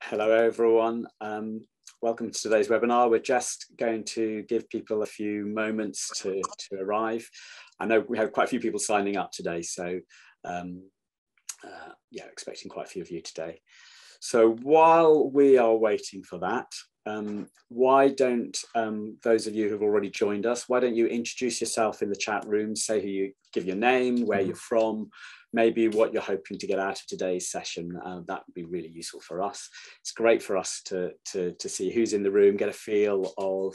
Hello everyone, welcome to today's webinar. We're just going to give people a few moments to arrive. I know we have quite a few people signing up today, so yeah, expecting quite a few of you today. So while we are waiting for that, why don't those of you who've already joined us, why don't you introduce yourself in the chat room, say who you, give your name, where you're from, maybe what you're hoping to get out of today's session. That would be really useful for us. It's great for us to see who's in the room, get a feel of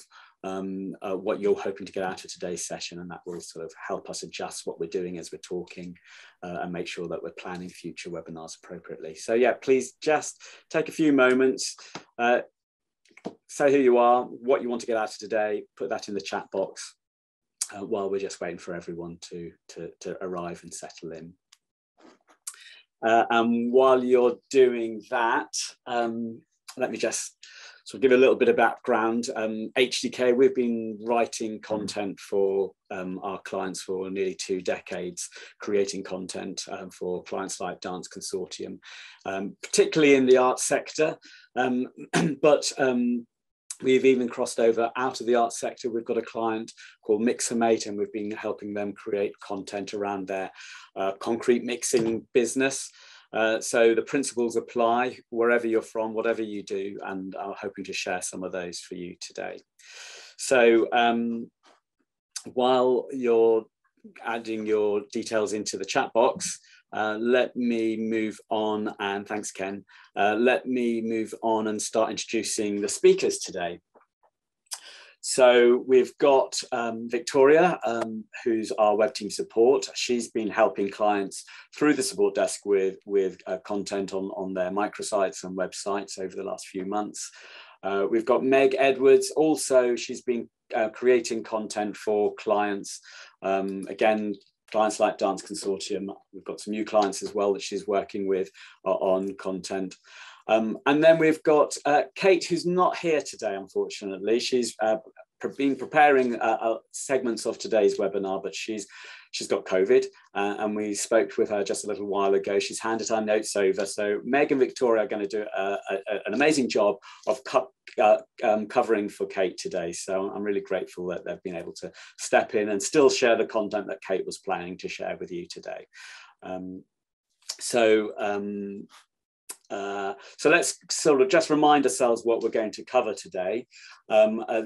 what you're hoping to get out of today's session, and that will sort of help us adjust what we're doing as we're talking and make sure that we're planning future webinars appropriately. So yeah, please just take a few moments, say who you are, what you want to get out of today, put that in the chat box while we're just waiting for everyone to arrive and settle in. And while you're doing that, let me just sort of give a little bit of background. HdK, we've been writing content for our clients for nearly 2 decades, creating content for clients like Dance Consortium, particularly in the arts sector. But we've even crossed over out of the arts sector. We've got a client called Mixamate, and we've been helping them create content around their concrete mixing business. So the principles apply wherever you're from, whatever you do, and I'm hoping to share some of those for you today. So while you're adding your details into the chat box, let me move on, and thanks Ken, let me move on and start introducing the speakers today. So we've got Victoria, who's our web team support. She's been helping clients through the support desk with content on their microsites and websites over the last few months. We've got Meg Edwards, also she's been creating content for clients. Again, clients like Dance Consortium. We've got some new clients as well that she's working with on content. And then we've got Kate, who's not here today, unfortunately. She's been preparing segments of today's webinar, but she's got COVID, and we spoke with her just a little while ago. She's handed our notes over. So Meg and Victoria are going to do an amazing job of covering for Kate today. So I'm really grateful that they've been able to step in and still share the content that Kate was planning to share with you today. So let's sort of just remind ourselves what we're going to cover today.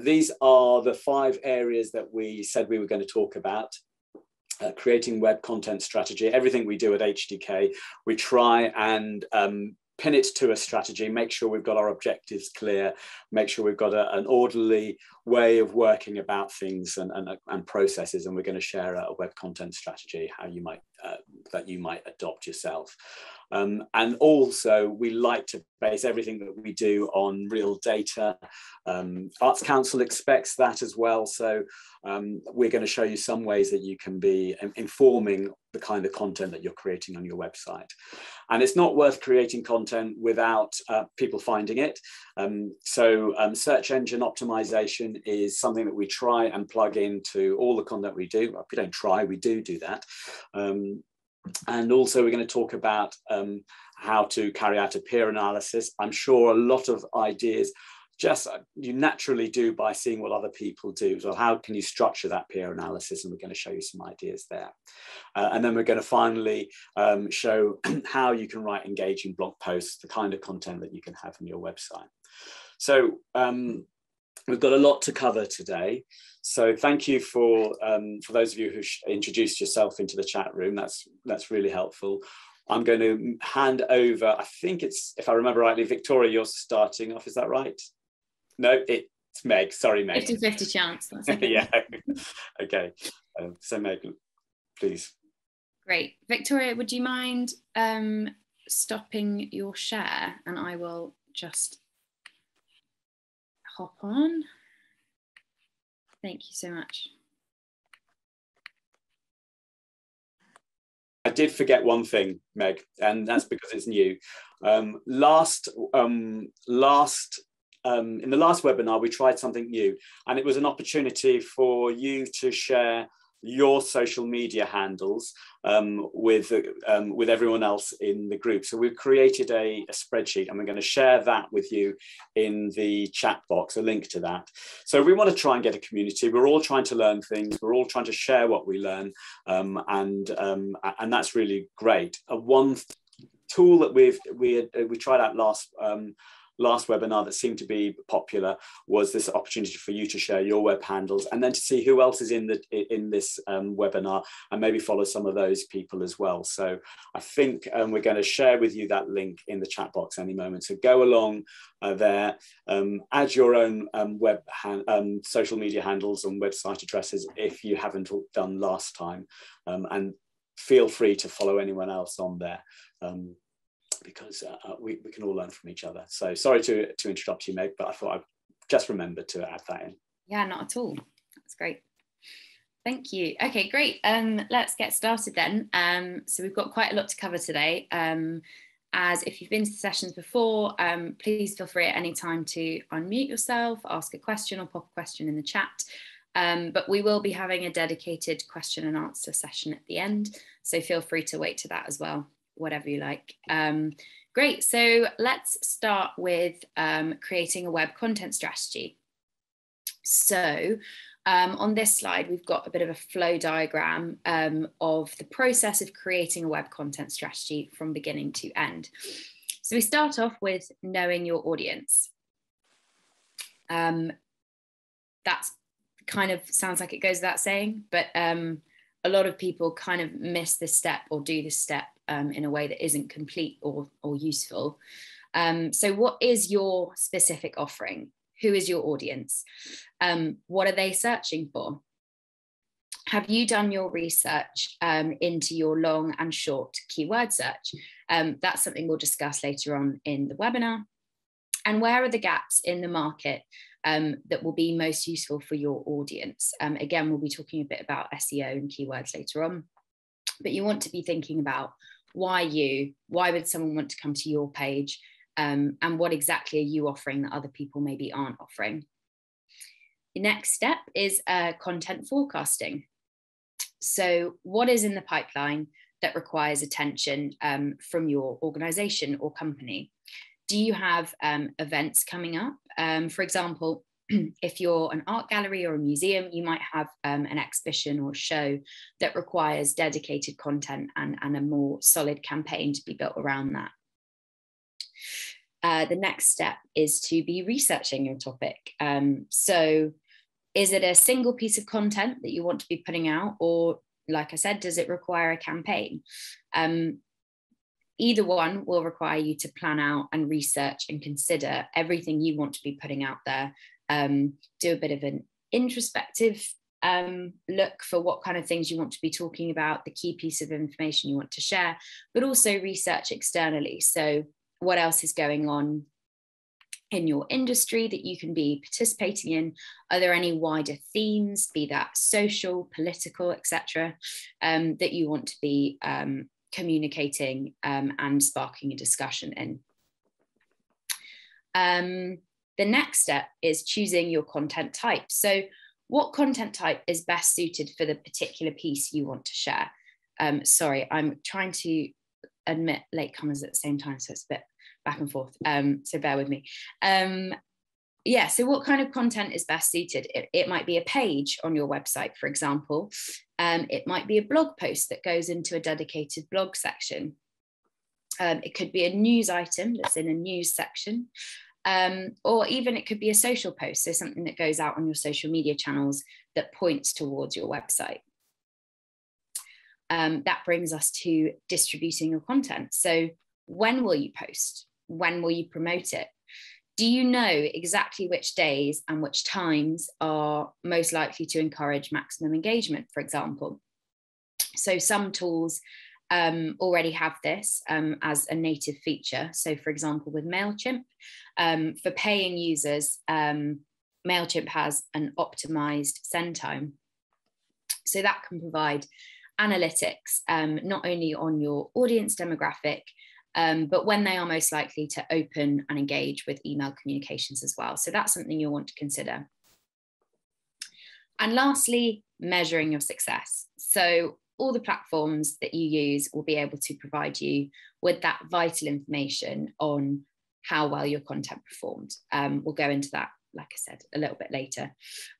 These are the 5 areas that we said we were going to talk about. Creating web content strategy. Everything we do at HdK, we try and pin it to a strategy, make sure we've got our objectives clear, make sure we've got an orderly way of working about things and processes, and we're going to share a web content strategy, how you might that you might adopt yourself. And also we like to base everything that we do on real data. Arts Council expects that as well, so we're going to show you some ways that you can be informing the kind of content that you're creating on your website. And it's not worth creating content without people finding it. Search engine optimization is something that we try and plug into all the content we do. We don't try, we do that. And also we're going to talk about how to carry out a peer analysis. I'm sure a lot of ideas just you naturally do by seeing what other people do. So how can you structure that peer analysis? And we're going to show you some ideas there. And then we're going to finally show how you can write engaging blog posts, the kind of content that you can have on your website. So we've got a lot to cover today. So thank you for those of you who introduced yourself into the chat room. That's really helpful. I'm going to hand over, I think it's, if I remember rightly, Victoria, you're starting off, is that right? No, it's Meg, sorry Meg. 50-50 chance, that's okay. Yeah, okay. So Meg, please. Great. Victoria, would you mind stopping your share, and I will just hop on. Thank you so much. I did forget one thing, Meg, and that's because it's new. In the last webinar, we tried something new, and it was an opportunity for you to share your social media handles with everyone else in the group. So we've created a spreadsheet, and we're going to share that with you in the chat box, a link to that. So we want to try and get a community. We're all trying to learn things. We're all trying to share what we learn, and that's really great. One tool that we tried out last webinar that seemed to be popular was this opportunity for you to share your web handles, and then to see who else is in this webinar, and maybe follow some of those people as well. So I think we're going to share with you that link in the chat box any moment. So go along there, add your own social media handles and website addresses if you haven't done last time, and feel free to follow anyone else on there. Because we can all learn from each other. So sorry to interrupt you, Meg, but I thought I'd just remembered to add that in. Yeah, not at all. That's great. Thank you. Okay, great. Let's get started then. So we've got quite a lot to cover today. As if you've been to the sessions before, please feel free at any time to unmute yourself, ask a question, or pop a question in the chat. But we will be having a dedicated question and answer session at the end. So feel free to wait to that as well, whatever you like. Great, so let's start with creating a web content strategy. So on this slide, we've got a bit of a flow diagram of the process of creating a web content strategy from beginning to end. So we start off with knowing your audience. That's kind of sounds like it goes without saying, but a lot of people kind of miss this step or do this step in a way that isn't complete or useful. So what is your specific offering? Who is your audience? What are they searching for? Have you done your research into your long and short keyword search? That's something we'll discuss later on in the webinar. And where are the gaps in the market that will be most useful for your audience? Again, we'll be talking a bit about SEO and keywords later on, but you want to be thinking about why would someone want to come to your page, and what exactly are you offering that other people maybe aren't offering? The next step is content forecasting. So what is in the pipeline that requires attention from your organization or company? Do you have events coming up? For example, if you're an art gallery or a museum, you might have an exhibition or show that requires dedicated content and a more solid campaign to be built around that. The next step is to be researching your topic. So is it a single piece of content that you want to be putting out? Or, like I said, does it require a campaign? Either one will require you to plan out and research and consider everything you want to be putting out there. Do a bit of an introspective look for what kind of things you want to be talking about, the key piece of information you want to share, but also research externally. So what else is going on in your industry that you can be participating in? Are there any wider themes, be that social, political, etc., that you want to be communicating and sparking a discussion in? The next step is choosing your content type. So what content type is best suited for the particular piece you want to share? Sorry, I'm trying to admit latecomers at the same time, so it's a bit back and forth, so bear with me. Yeah, so what kind of content is best suited? It might be a page on your website, for example. It might be a blog post that goes into a dedicated blog section. It could be a news item that's in a news section. Or even it could be a social post, so something that goes out on your social media channels that points towards your website. That brings us to distributing your content. So when will you post? When will you promote it? Do you know exactly which days and which times are most likely to encourage maximum engagement, for example? So some tools already have this as a native feature. So for example, with MailChimp, for paying users, MailChimp has an optimized send time. So that can provide analytics, not only on your audience demographic, but when they are most likely to open and engage with email communications as well. So that's something you'll want to consider. And lastly, measuring your success. So all the platforms that you use will be able to provide you with that vital information on how well your content performed. We'll go into that, like I said, a little bit later.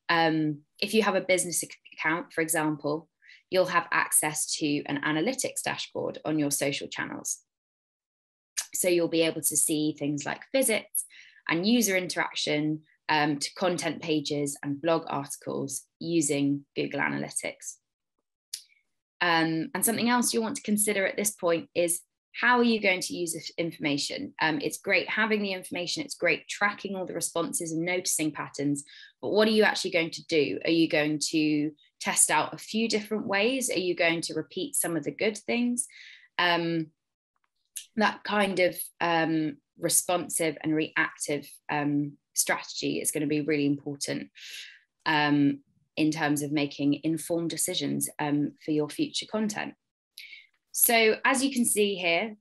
If you have a business account, for example, you'll have access to an analytics dashboard on your social channels. So you'll be able to see things like visits and user interaction to content pages and blog articles using Google Analytics. And something else you'll want to consider at this point is, how are you going to use this information? It's great having the information, it's great tracking all the responses and noticing patterns, but what are you actually going to do? Are you going to test out a few different ways? Are you going to repeat some of the good things? That kind of responsive and reactive strategy is going to be really important in terms of making informed decisions for your future content. So as you can see here,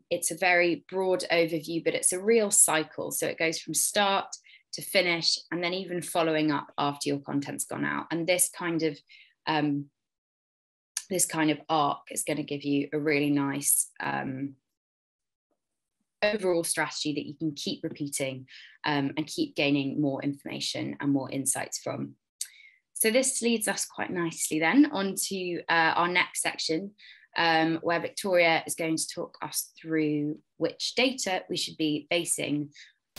it's a very broad overview, but it's a real cycle. So it goes from start to finish, and then even following up after your content's gone out. And this kind of arc is going to give you a really nice overall strategy that you can keep repeating and keep gaining more information and more insights from. So this leads us quite nicely then onto our next section, where Victoria is going to talk us through which data we should be basing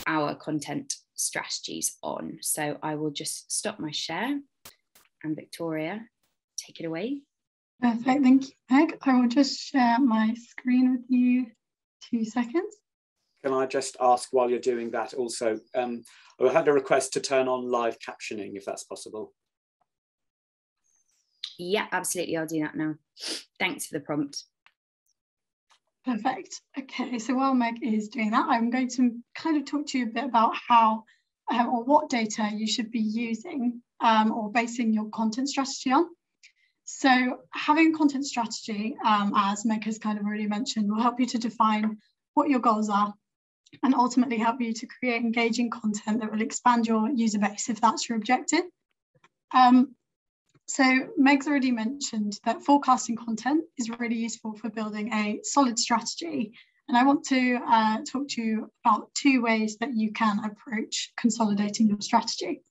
our content strategies on. So I will just stop my share and Victoria, take it away. Perfect, thank you, Meg. I will just share my screen with you, 2 seconds. Can I just ask while you're doing that also, I had a request to turn on live captioning if that's possible. Yeah, absolutely. I'll do that now. Thanks for the prompt. Perfect. Okay, so while Meg is doing that, I'm going to kind of talk to you a bit about how or what data you should be using or basing your content strategy on. So having a content strategy, as Meg has kind of already mentioned, will help you to define what your goals are and ultimately help you to create engaging content that will expand your user base if that's your objective. So Meg's already mentioned that forecasting content is really useful for building a solid strategy. And I want to talk to you about 2 ways that you can approach consolidating your strategy.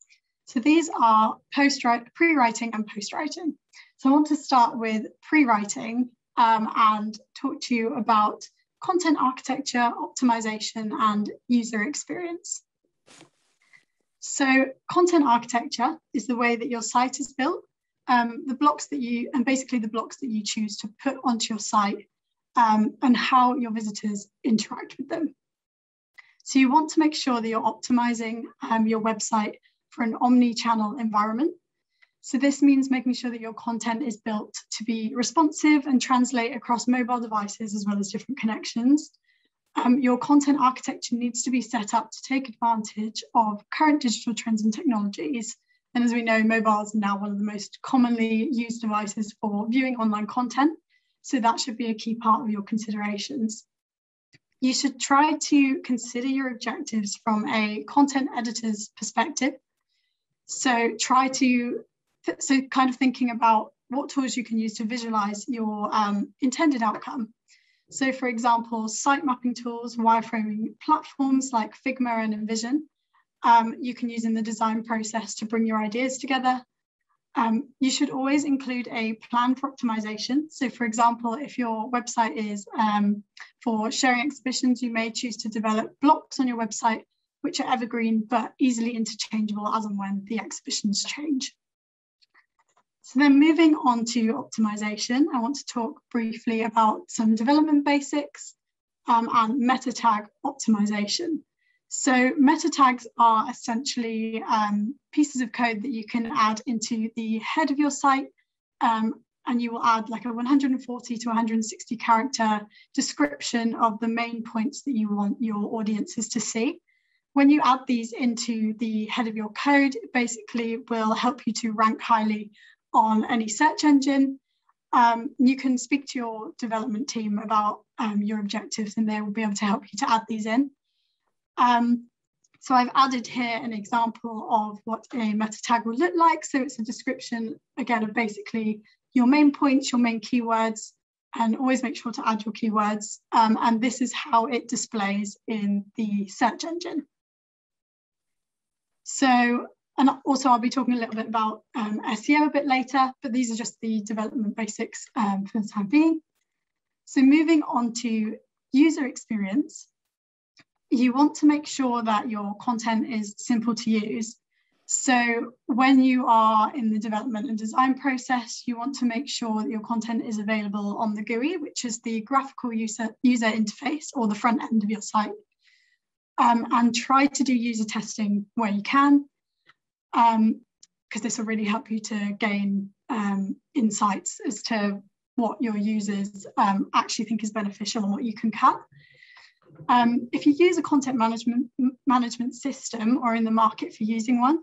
So these are pre-writing and post-writing. So I want to start with pre-writing and talk to you about content architecture, optimization, and user experience. So content architecture is the way that your site is built. The blocks that you choose to put onto your site and how your visitors interact with them. So you want to make sure that you're optimizing your website for an omni-channel environment. So this means making sure that your content is built to be responsive and translate across mobile devices as well as different connections. Your content architecture needs to be set up to take advantage of current digital trends and technologies. And as we know, mobiles are now one of the most commonly used devices for viewing online content. So that should be a key part of your considerations. You should try to consider your objectives from a content editor's perspective. So kind of thinking about what tools you can use to visualize your intended outcome. So for example, site mapping tools, wireframing platforms like Figma and Envision, you can use in the design process to bring your ideas together. You should always include a plan for optimization. So for example, if your website is for sharing exhibitions, you may choose to develop blocks on your website, which are evergreen, but easily interchangeable as and when the exhibitions change. So then moving on to optimization, I want to talk briefly about some development basics and meta tag optimization. So meta tags are essentially pieces of code that you can add into the head of your site, and you will add like a 140 to 160 character description of the main points that you want your audiences to see. When you add these into the head of your code, it basically will help you to rank highly on any search engine. You can speak to your development team about your objectives and they will be able to help you to add these in. So I've added here an example of what a meta tag will look like. So it's a description, again, of basically your main points, your main keywords, and always make sure to add your keywords. And this is how it displays in the search engine. So, and also I'll be talking a little bit about SEO a bit later, but these are just the development basics for the time being. So moving on to user experience, you want to make sure that your content is simple to use. So when you are in the development and design process, you want to make sure that your content is available on the GUI, which is the graphical user interface, or the front end of your site. And try to do user testing where you can, because this will really help you to gain insights as to what your users actually think is beneficial and what you can cut. If you use a content management system or in the market for using one,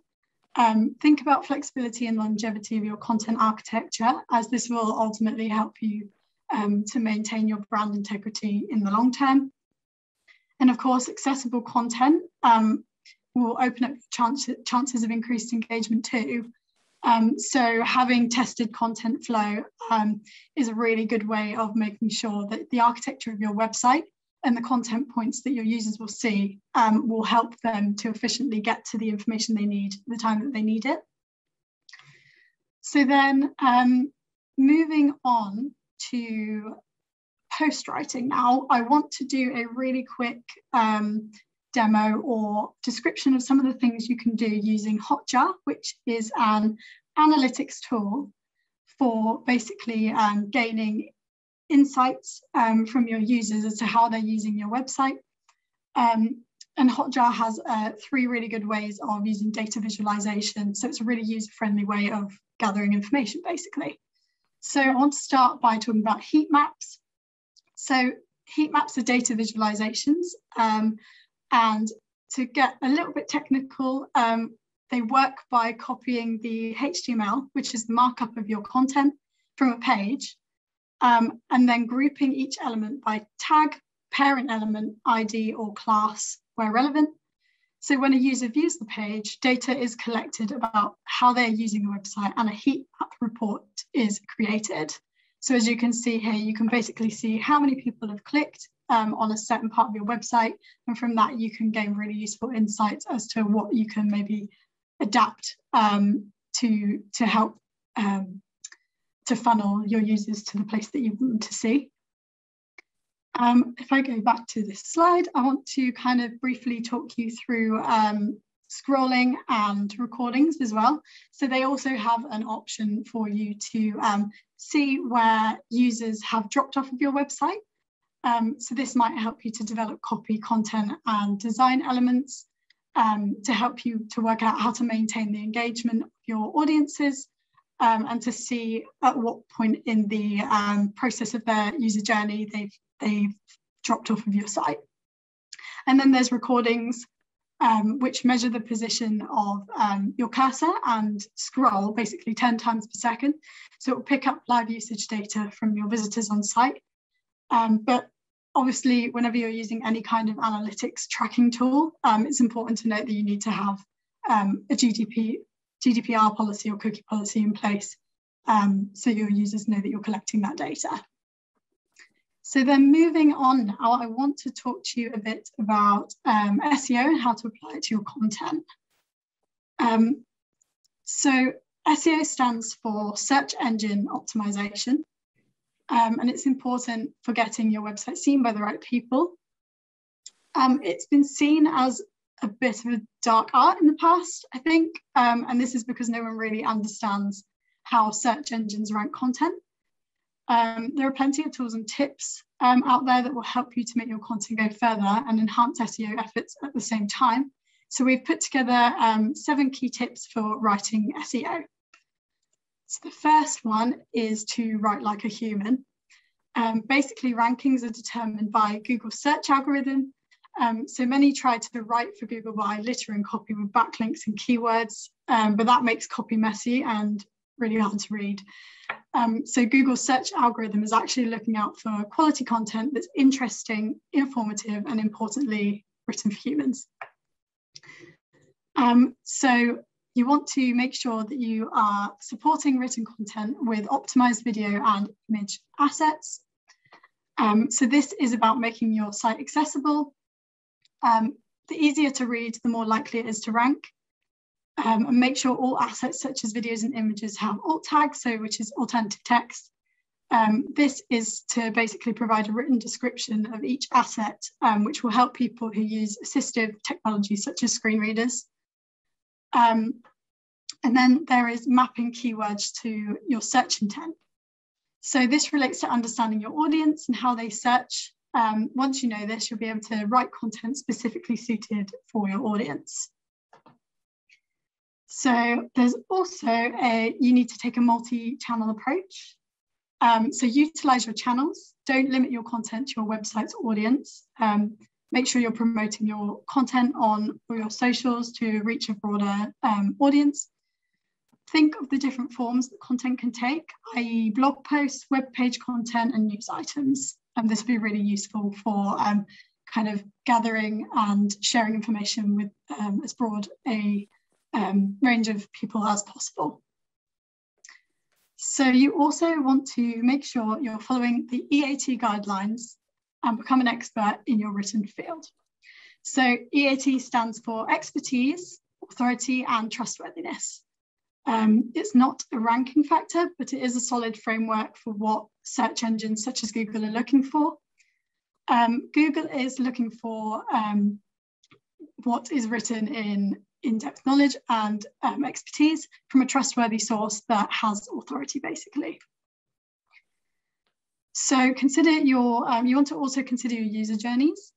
think about flexibility and longevity of your content architecture, as this will ultimately help you to maintain your brand integrity in the long term. And of course, accessible content will open up chances of increased engagement too. So having tested content flow is a really good way of making sure that the architecture of your website and the content points that your users will see will help them to efficiently get to the information they need the time that they need it. So then moving on to post writing now, I want to do a really quick demo or description of some of the things you can do using Hotjar, which is an analytics tool for basically gaining insights from your users as to how they're using your website. And Hotjar has 3 really good ways of using data visualization. So it's a really user-friendly way of gathering information, basically. So I want to start by talking about heat maps. So heat maps are data visualizations. And to get a little bit technical, they work by copying the HTML, which is the markup of your content, from a page, and then grouping each element by tag, parent element, ID, or class where relevant. So when a user views the page, data is collected about how they're using the website, and a heat map report is created. So as you can see here, you can basically see how many people have clicked on a certain part of your website. And from that, you can gain really useful insights as to what you can maybe adapt to help to funnel your users to the place that you want them to see. If I go back to this slide, I want to kind of briefly talk you through scrolling and recordings as well. So they also have an option for you to see where users have dropped off of your website. So this might help you to develop copy, content, and design elements to help you to work out how to maintain the engagement of your audiences and to see at what point in the process of their user journey they've dropped off of your site. And then there's recordings, which measure the position of your cursor and scroll basically 10 times per second. So it will pick up live usage data from your visitors on site. But obviously, whenever you're using any kind of analytics tracking tool, it's important to note that you need to have a GDPR policy or cookie policy in place so your users know that you're collecting that data. So then moving on now, I want to talk to you a bit about SEO and how to apply it to your content. So SEO stands for search engine optimization. And it's important for getting your website seen by the right people. It's been seen as a bit of a dark art in the past, I think, and this is because no one really understands how search engines rank content. There are plenty of tools and tips out there that will help you to make your content go further and enhance SEO efforts at the same time. So we've put together 7 key tips for writing SEO. So the first one is to write like a human. Basically, rankings are determined by Google's search algorithm. So many try to write for Google by littering copy with backlinks and keywords, but that makes copy messy and really hard to read. So Google's search algorithm is actually looking out for quality content that's interesting, informative, and importantly, written for humans. So you want to make sure that you are supporting written content with optimized video and image assets. So this is about making your site accessible. The easier to read, the more likely it is to rank. And make sure all assets such as videos and images have alt tags, so which is alternative text. This is to basically provide a written description of each asset, which will help people who use assistive technology such as screen readers. And then there is mapping keywords to your search intent. So this relates to understanding your audience and how they search. Once you know this, you'll be able to write content specifically suited for your audience. So there's also you need to take a multi-channel approach. So utilize your channels. Don't limit your content to your website's audience. Make sure you're promoting your content on your socials to reach a broader audience. Think of the different forms that content can take, i.e. blog posts, web page content, and news items. And this will be really useful for kind of gathering and sharing information with as broad a range of people as possible. So you also want to make sure you're following the EAT guidelines and become an expert in your written field. So EAT stands for expertise, authority, and trustworthiness. It's not a ranking factor, but it is a solid framework for what search engines such as Google are looking for. Google is looking for what is written in-depth knowledge and expertise from a trustworthy source that has authority, basically. So consider your, you want to also consider your user journeys.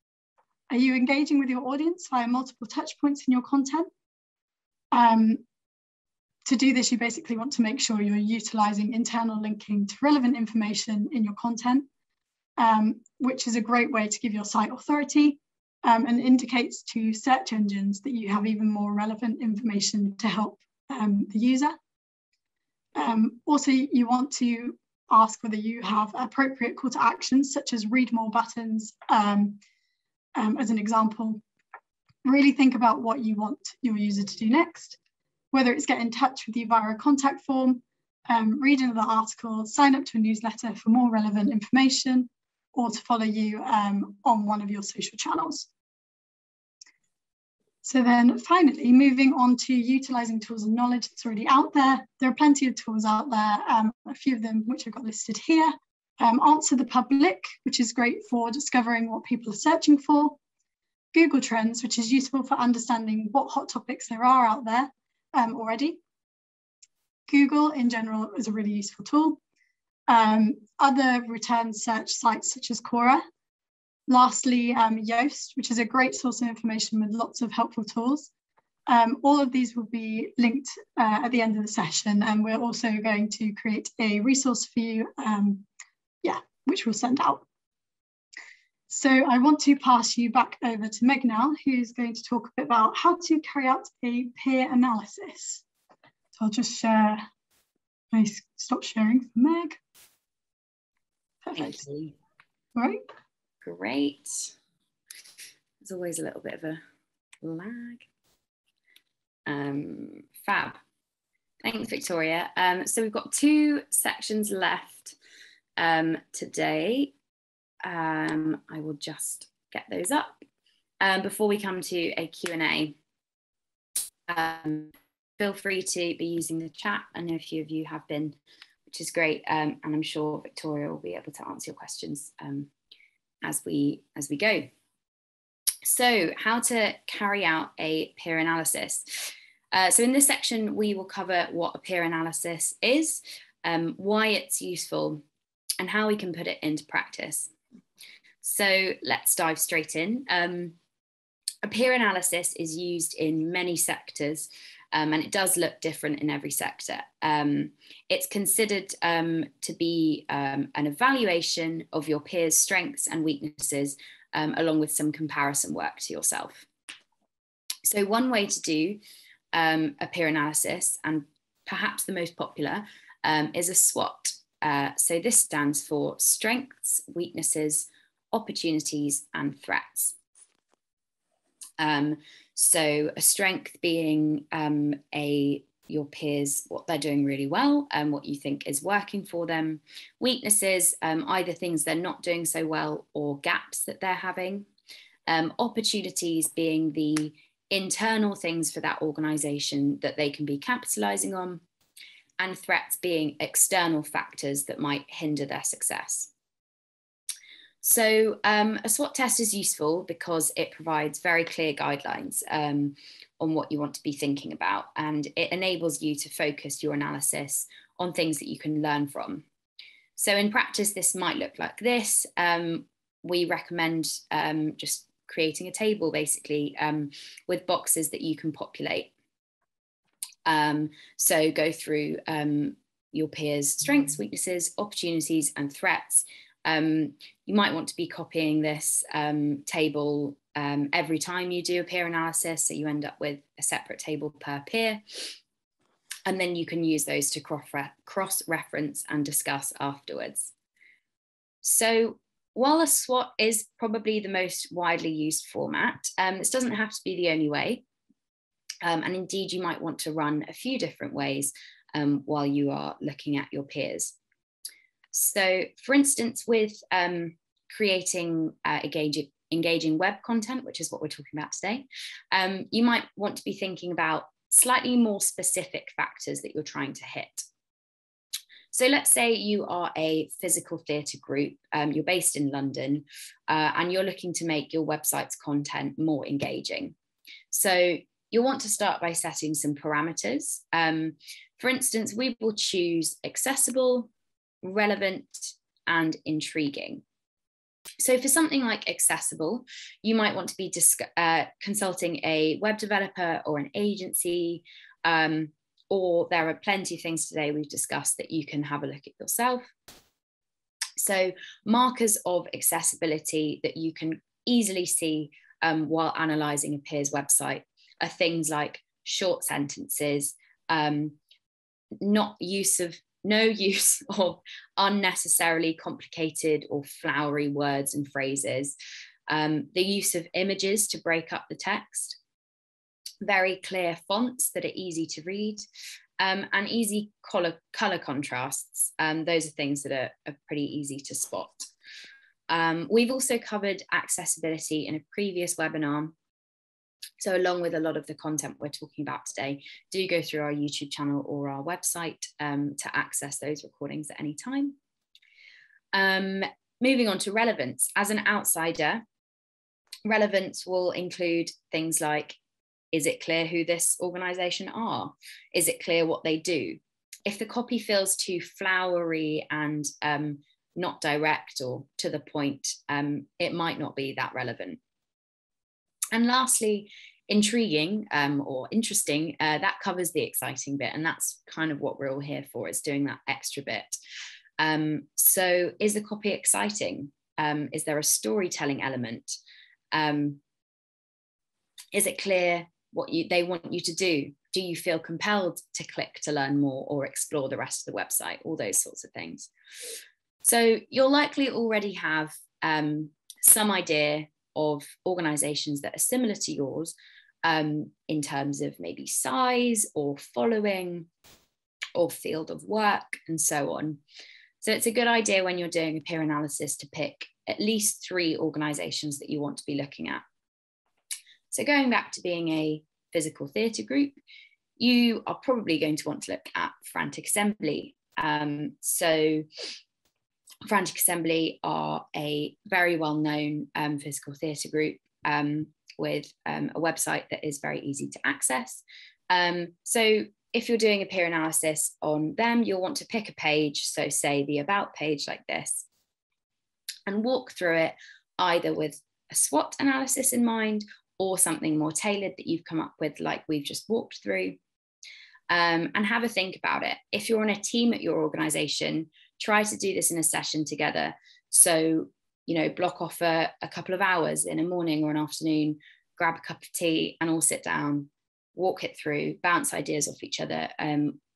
Are you engaging with your audience via multiple touch points in your content? To do this, you basically want to make sure you're utilizing internal linking to relevant information in your content, which is a great way to give your site authority and indicates to search engines that you have even more relevant information to help the user. Also, you want to ask whether you have appropriate call to actions, such as read more buttons, as an example. Really think about what you want your user to do next, whether it's get in touch with you via a contact form, read another article, sign up to a newsletter for more relevant information, or to follow you on one of your social channels. So then finally, moving on to utilizing tools and knowledge that's already out there. There are plenty of tools out there, a few of them which I've got listed here. Answer the Public, which is great for discovering what people are searching for. Google Trends, which is useful for understanding what hot topics there are out there already. Google in general is a really useful tool. Other return search sites such as Quora. Lastly, Yoast, which is a great source of information with lots of helpful tools. All of these will be linked at the end of the session, and we're also going to create a resource for you, which we'll send out. So I want to pass you back over to Meg now, who's going to talk a bit about how to carry out a peer analysis. So I'll just share, stop sharing for Meg. Perfect. All right. Great. There's always a little bit of a lag. Fab. Thanks, Victoria. So we've got 2 sections left today. I will just get those up. Before we come to a Q&A, feel free to be using the chat. I know a few of you have been, which is great. And I'm sure Victoria will be able to answer your questions as we go. So how to carry out a peer analysis. So in this section, we will cover what a peer analysis is, why it's useful, and how we can put it into practice. So let's dive straight in. A peer analysis is used in many sectors, and it does look different in every sector. It's considered to be an evaluation of your peers' strengths and weaknesses, along with some comparison work to yourself. So one way to do a peer analysis, and perhaps the most popular, is a SWOT. So this stands for strengths, weaknesses, opportunities, and threats. So a strength being your peers, what they're doing really well and what you think is working for them. Weaknesses, either things they're not doing so well or gaps that they're having. Opportunities being the internal things for that organization that they can be capitalizing on. And threats being external factors that might hinder their success. So a SWOT test is useful because it provides very clear guidelines on what you want to be thinking about, and it enables you to focus your analysis on things that you can learn from. So in practice, this might look like this. We recommend just creating a table basically with boxes that you can populate. So go through your peers' strengths, weaknesses, opportunities, and threats. You might want to be copying this table every time you do a peer analysis, so you end up with a separate table per peer. And then you can use those to cross-reference and discuss afterwards. So while a SWOT is probably the most widely used format, this doesn't have to be the only way. And indeed, you might want to run a few different ways while you are looking at your peers. So for instance, with creating engaging web content, which is what we're talking about today, you might want to be thinking about slightly more specific factors that you're trying to hit. So let's say you are a physical theatre group, you're based in London, and you're looking to make your website's content more engaging. So you'll want to start by setting some parameters. For instance, we will choose accessible, relevant, and intriguing. So for something like accessible, you might want to be consulting a web developer or an agency, or there are plenty of things today we've discussed that you can have a look at yourself. So markers of accessibility that you can easily see while analysing a peer's website are things like short sentences, no use of unnecessarily complicated or flowery words and phrases, the use of images to break up the text, very clear fonts that are easy to read, and easy color contrasts. Those are things that are pretty easy to spot. We've also covered accessibility in a previous webinar. So along with a lot of the content we're talking about today, do go through our YouTube channel or our website to access those recordings at any time. Moving on to relevance. As an outsider, relevance will include things like, is it clear who this organisation are? Is it clear what they do? If the copy feels too flowery and not direct or to the point, it might not be that relevant. And lastly, intriguing or interesting, that covers the exciting bit, and that's kind of what we're all here for, is doing that extra bit. So is the copy exciting? Is there a storytelling element? Is it clear what they want you to do? Do you feel compelled to click to learn more or explore the rest of the website? All those sorts of things. So you'll likely already have some idea of organizations that are similar to yours in terms of maybe size or following or field of work and so on. So it's a good idea when you're doing a peer analysis to pick at least 3 organizations that you want to be looking at. So going back to being a physical theatre group, you are probably going to want to look at Frantic Assembly. So Frantic Assembly are a very well-known physical theatre group with a website that is very easy to access. So if you're doing a peer analysis on them, you'll want to pick a page, so say the About page like this, and walk through it either with a SWOT analysis in mind or something more tailored that you've come up with like we've just walked through, and have a think about it. If you're on a team at your organisation, try to do this in a session together. So, you know, block off a couple of hours in a morning or an afternoon, grab a cup of tea and all sit down, walk it through, bounce ideas off each other.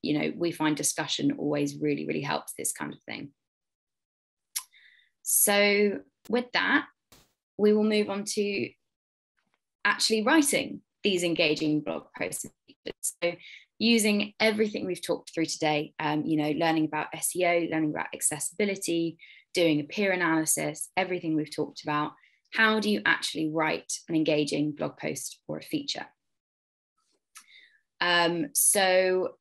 You know, we find discussion always really, really helps this kind of thing. So with that, we will move on to actually writing these engaging blog posts. So using everything we've talked through today, learning about SEO, learning about accessibility, doing a peer analysis, everything we've talked about, how do you actually write an engaging blog post or a feature? So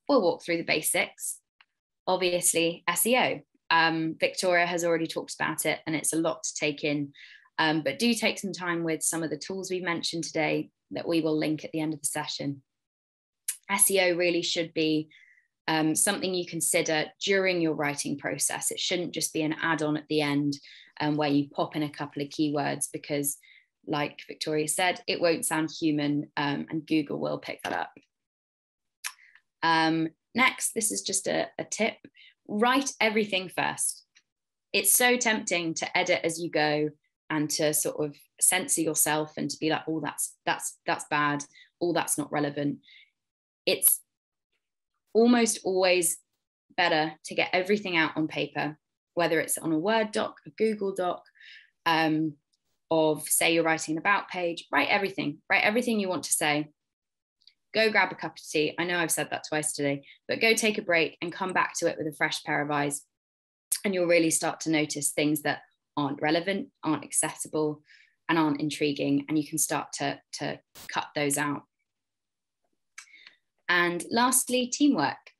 we'll walk through the basics. Obviously, SEO. Victoria has already talked about it, and it's a lot to take in, but do take some time with some of the tools we mentioned today that we will link at the end of the session. SEO really should be something you consider during your writing process. It shouldn't just be an add-on at the end where you pop in a couple of keywords, because like Victoria said, it won't sound human, and Google will pick that up. Next, this is just a tip. Write everything first. It's so tempting to edit as you go and to sort of censor yourself and to be like, oh, that's bad, oh, that's not relevant. It's almost always better to get everything out on paper, whether it's on a Word doc, a Google doc, of, say you're writing an about page, write everything you want to say. Go grab a cup of tea. I know I've said that twice today, but go take a break and come back to it with a fresh pair of eyes. And you'll really start to notice things that aren't relevant, aren't accessible, and aren't intriguing. And you can start to cut those out. And lastly, teamwork.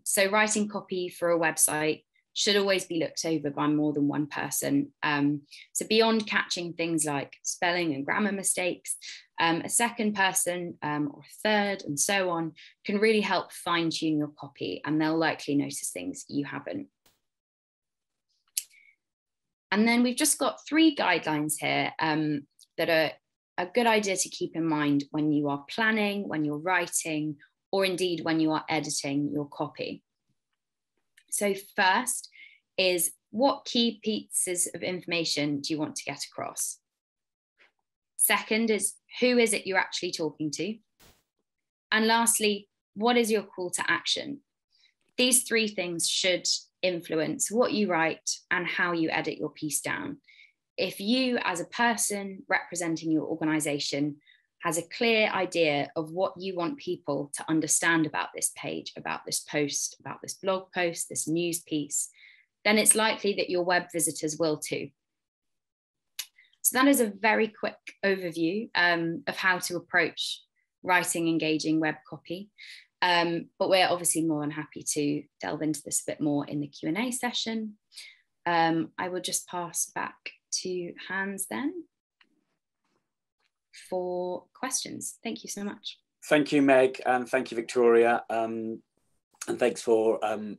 So writing copy for a website should always be looked over by more than one person. So beyond catching things like spelling and grammar mistakes, a second person or a third and so on can really help fine tune your copy, and they'll likely notice things you haven't. And then we've just got 3 guidelines here that are a good idea to keep in mind when you are planning, when you're writing, or indeed when you are editing your copy. So first is, what key pieces of information do you want to get across? Second is, who is it you're actually talking to? And lastly, what is your call to action? These 3 things should influence what you write and how you edit your piece down. If you, as a person representing your organization, has a clear idea of what you want people to understand about this page, about this post, about this blog post, this news piece, then it's likely that your web visitors will too. So that is a very quick overview of how to approach writing engaging web copy. But we're obviously more than happy to delve into this a bit more in the Q&A session. I will just pass back to Hans then for questions. Thank you so much. Thank you, Meg, and thank you, Victoria. And thanks for and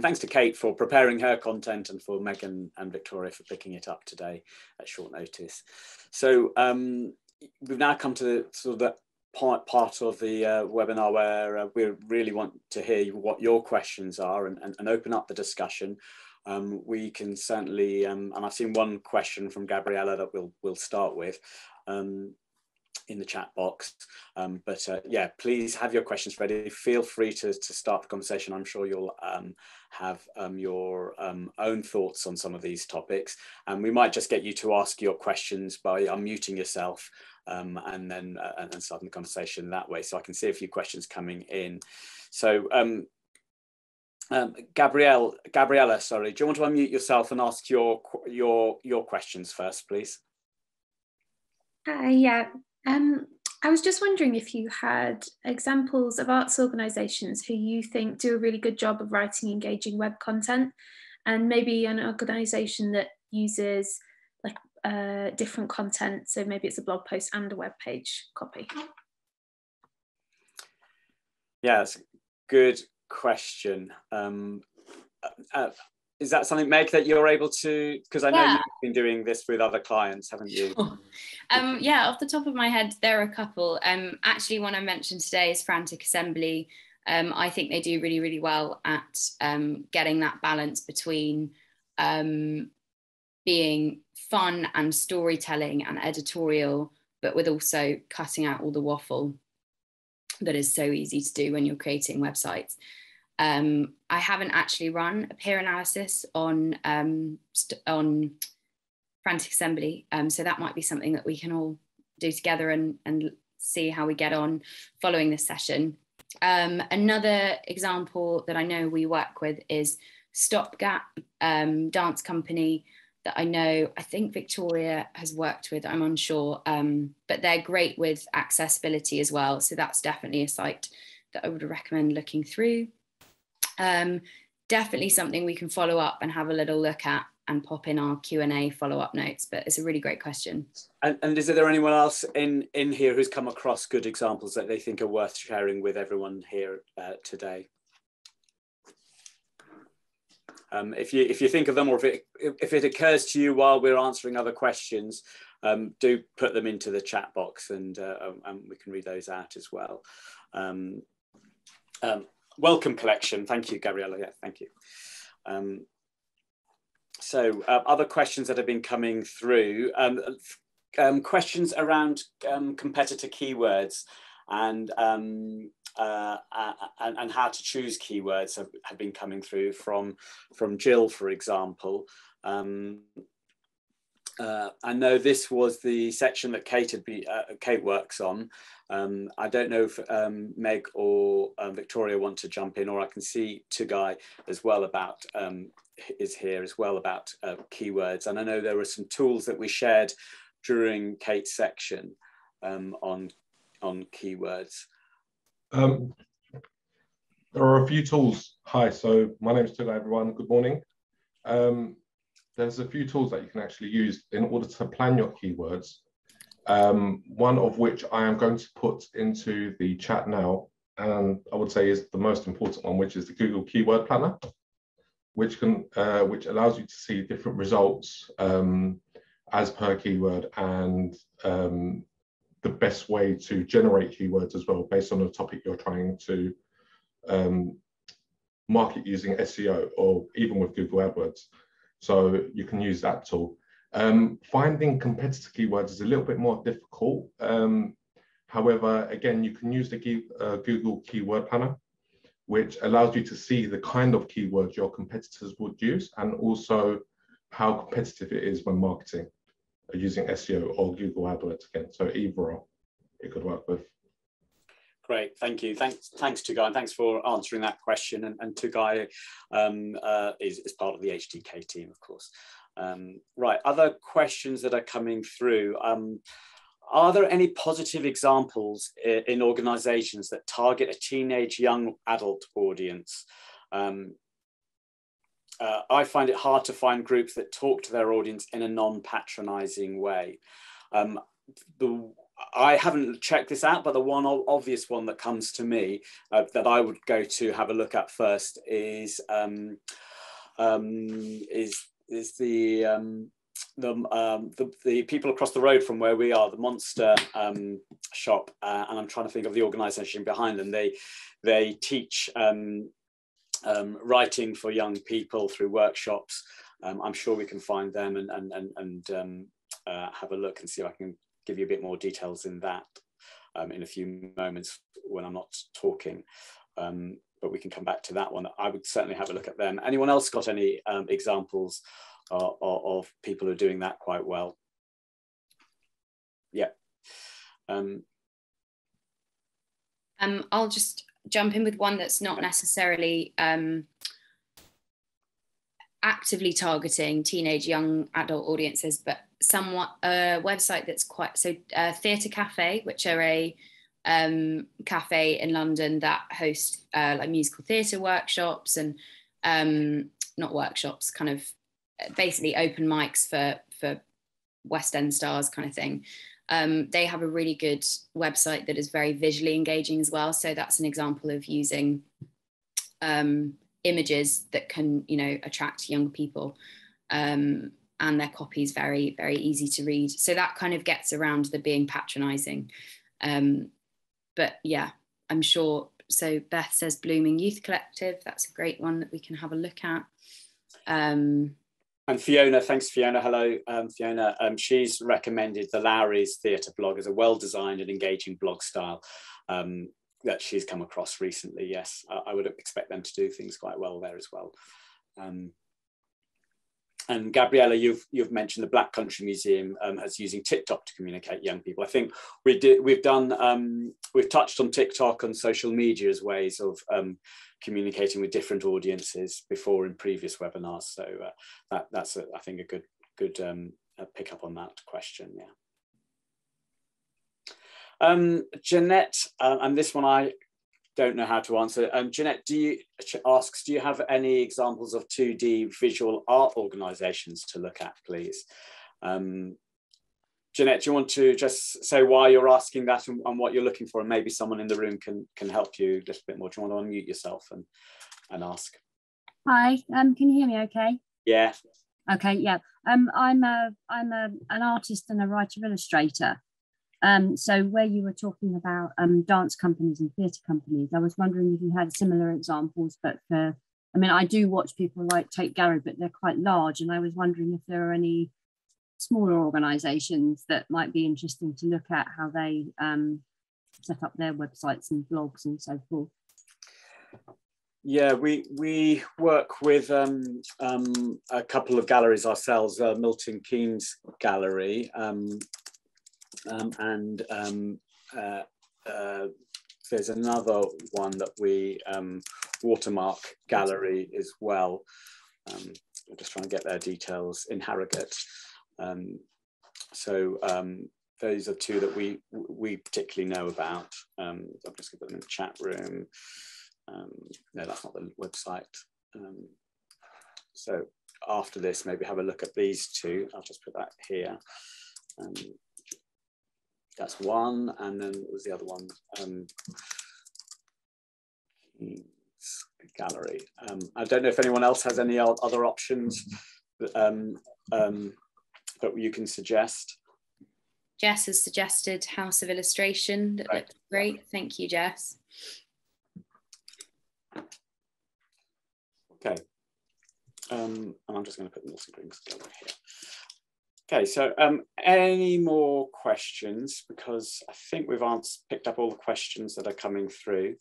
thanks to Kate for preparing her content, and for Megan and Victoria for picking it up today at short notice. So we've now come to sort of the part of the webinar where we really want to hear what your questions are and open up the discussion. We can certainly, and I've seen one question from Gabriella that we'll start with in the chat box, but yeah, please have your questions ready. Feel free to start the conversation. I'm sure you'll have your own thoughts on some of these topics, and we might just get you to ask your questions by unmuting yourself and then starting the conversation that way. So I can see a few questions coming in. So Gabriella, sorry, do you want to unmute yourself and ask your questions first, please? Yeah. I was just wondering if you had examples of arts organisations who you think do a really good job of writing engaging web content, and maybe an organisation that uses like different content, so maybe it's a blog post and a web page copy. Yeah, that's a good question. Is that something, Meg, that you're able to, because I know you've been doing this with other clients, haven't you? Yeah, off the top of my head, there are a couple. Actually, one I mentioned today is Frantic Assembly. I think they do really, really well at getting that balance between being fun and storytelling and editorial, but with also cutting out all the waffle that is so easy to do when you're creating websites. I haven't actually run a peer analysis on frantic assembly. So that might be something that we can all do together and see how we get on following this session. Another example that I know we work with is Stopgap, dance company that I think Victoria has worked with, I'm unsure, but they're great with accessibility as well. So that's definitely a site that I would recommend looking through. Definitely something we can follow up and have a little look at and pop in our Q&A follow-up notes, but it's a really great question. And is there anyone else in here who's come across good examples that they think are worth sharing with everyone here today? If you think of them, or if it occurs to you while we're answering other questions, do put them into the chat box, and we can read those out as well. Welcome collection. Thank you, Gabriella. Yeah, thank you. So other questions that have been coming through, questions around competitor keywords and how to choose keywords have been coming through from Jill, for example. I know this was the section that Kate works on. I don't know if Meg or Victoria want to jump in, or I can see Tugai as well about is here as well about keywords. And I know there were some tools that we shared during Kate's section on keywords. There are a few tools. Hi, so my name is Tugai, everyone. Good morning. There's a few tools that you can actually use in order to plan your keywords. One of which I am going to put into the chat now, and I would say is the most important one, which is the Google Keyword Planner, which allows you to see different results as per keyword, and the best way to generate keywords as well, based on the topic you're trying to market using SEO, or even with Google AdWords. So you can use that tool. Finding competitor keywords is a little bit more difficult. However, again, you can use the Google Keyword Planner, which allows you to see the kind of keywords your competitors would use, and also how competitive it is when marketing using SEO or Google AdWords again. So either or it could work with. Great, thank you. Thanks Tugai, and thanks for answering that question. And Tugai is part of the HdK team, of course. Right, other questions that are coming through. Are there any positive examples in organizations that target a teenage young adult audience? I find it hard to find groups that talk to their audience in a non-patronizing way. I haven't checked this out, but the one obvious one that comes to me that I would go to have a look at first is the people across the road from where we are, the Monster shop, and I'm trying to think of the organisation behind them. They teach writing for young people through workshops. I'm sure we can find them and have a look and see if I can give you a bit more details in that in a few moments when I'm not talking. But we can come back to that one. I would certainly have a look at them. Anyone else got any examples of people who are doing that quite well? Yeah. I'll just jump in with one that's not necessarily actively targeting teenage young adult audiences, but somewhat a website that's quite so Theatre Cafe, which are a cafe in London that host like musical theatre workshops and not workshops, kind of basically open mics for West End stars kind of thing. They have a really good website that is very visually engaging as well. So that's an example of using images that can, you know, attract young people, and their copy is very, very easy to read. So that kind of gets around the being patronizing. But yeah, I'm sure. So Beth says Blooming Youth Collective. That's a great one that we can have a look at. And Fiona, thanks Fiona, hello Fiona. She's recommended the Lowry's Theatre blog as a well-designed and engaging blog style that she's come across recently. Yes, I would expect them to do things quite well there as well. And Gabriella, you've mentioned the Black Country Museum as using TikTok to communicate young people. I think we've touched on TikTok and social media as ways of communicating with different audiences before in previous webinars. So that's I think a good pick up on that question. Yeah. Jeanette, and this one I don't know how to answer. Jeanette asks, do you have any examples of 2D visual art organisations to look at, please? Jeanette, do you want to just say why you're asking that and what you're looking for, and maybe someone in the room can help you a little bit more? Do you want to unmute yourself and ask? Hi, can you hear me okay? Yeah. Okay, yeah. I'm an artist and a writer illustrator. So where you were talking about dance companies and theatre companies, I was wondering if you had similar examples, but for, I mean, I do watch people like Tate Gallery, but they're quite large, and I was wondering if there are any smaller organisations that might be interesting to look at how they set up their websites and blogs and so forth. Yeah, we work with a couple of galleries ourselves, Milton Keynes Gallery, and there's another one that we, Watermark Gallery as well. I'm just trying to get their details in Harrogate. So those are two that we particularly know about. I'll just give them in the chat room. No, that's not the website. So after this, maybe have a look at these two. I'll just put that here. That's one, and then what was the other one? Gallery. I don't know if anyone else has any other options that you can suggest. Jess has suggested House of Illustration. That looks great. Thank you, Jess. Okay. And I'm just going to put Milton Keynes Gallery here. Okay, so any more questions? Because I think we've picked up all the questions that are coming through.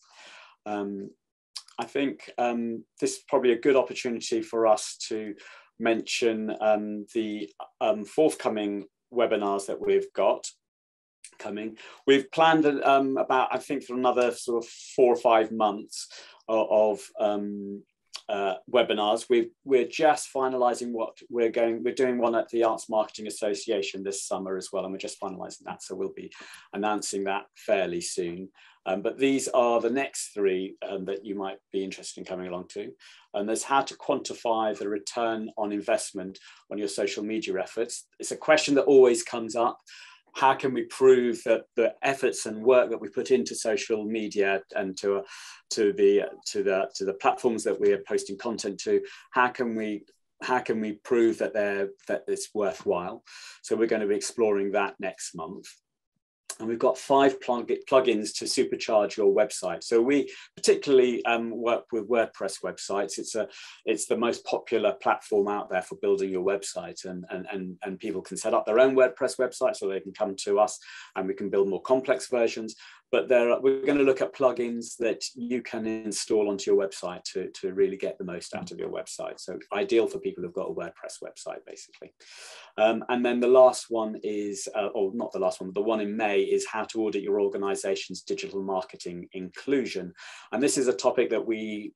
I think this is probably a good opportunity for us to mention the forthcoming webinars that we've got coming. We've planned about, I think, for another sort of 4 or 5 months of webinars. We're just finalising what we're doing one at the Arts Marketing Association this summer as well, and we're just finalising that, so we'll be announcing that fairly soon. But these are the next 3 that you might be interested in coming along to. And there's how to quantify the return on investment on your social media efforts. It's a question that always comes up. How can we prove that the efforts and work that we put into social media and to the platforms that we are posting content to, how can we prove that it's worthwhile? So we're going to be exploring that next month. And we've got 5 plugins to supercharge your website. So we particularly work with WordPress websites. It's the most popular platform out there for building your website, and people can set up their own WordPress websites, or they can come to us and we can build more complex versions. But we're going to look at plugins that you can install onto your website to really get the most out of your website. So ideal for people who've got a WordPress website, basically. And then the last one is, or not the last one, but the one in May is how to audit your organization's digital marketing inclusion. And this is a topic that we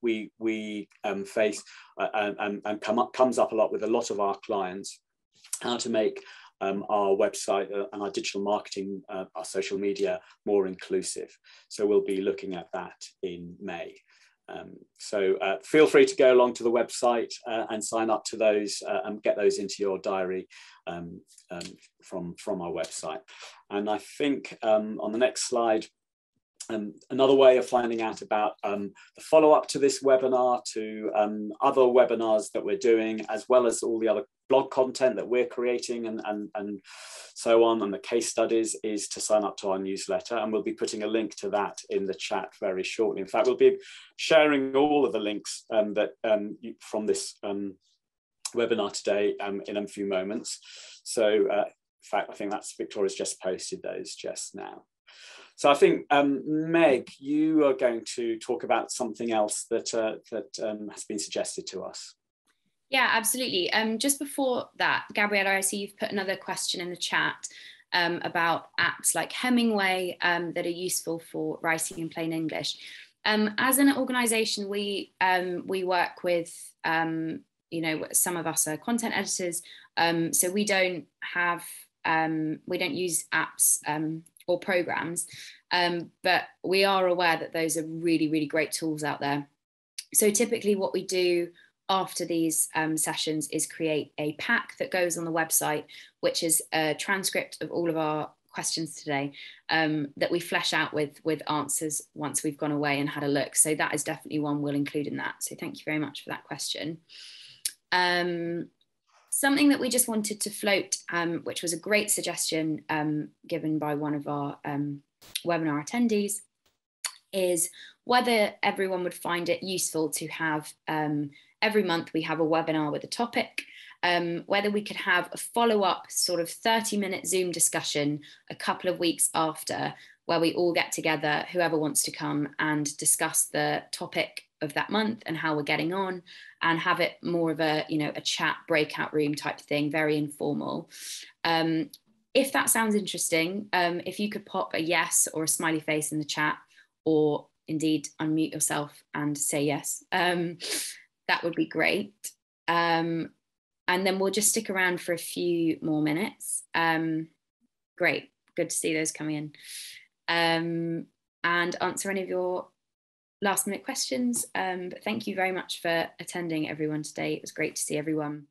face and comes up a lot with a lot of our clients, how to make our website and our digital marketing, our social media more inclusive. So we'll be looking at that in May. So feel free to go along to the website and sign up to those and get those into your diary from our website. And I think on the next slide, another way of finding out about the follow-up to this webinar, to other webinars that we're doing, as well as all the other blog content that we're creating and so on, and the case studies, is to sign up to our newsletter. And we'll be putting a link to that in the chat very shortly. In fact, we'll be sharing all of the links from this webinar today in a few moments. So in fact, I think that's Victoria's just posted those just now. So I think, Meg, you are going to talk about something else that has been suggested to us. Yeah, absolutely. Just before that, Gabriella, I see you've put another question in the chat about apps like Hemingway that are useful for writing in plain English. As an organisation, we work with, you know, some of us are content editors, so we don't use apps or programs, but we are aware that those are really, really great tools out there. So typically what we do after these sessions is create a pack that goes on the website, which is a transcript of all of our questions today that we flesh out with answers once we've gone away and had a look. So that is definitely one we'll include in that. So thank you very much for that question. Something that we just wanted to float, which was a great suggestion given by one of our webinar attendees, is whether everyone would find it useful to have every month we have a webinar with a topic, whether we could have a follow-up sort of 30-minute Zoom discussion a couple of weeks after, where we all get together, whoever wants to come, and discuss the topic of that month and how we're getting on, and have it more of a, you know, a chat breakout room type thing, very informal. If that sounds interesting, if you could pop a yes or a smiley face in the chat, or indeed unmute yourself and say yes, that would be great. And then we'll just stick around for a few more minutes. Great, good to see those coming in. And answer any of your last minute questions. But thank you very much for attending, everyone, today. It was great to see everyone.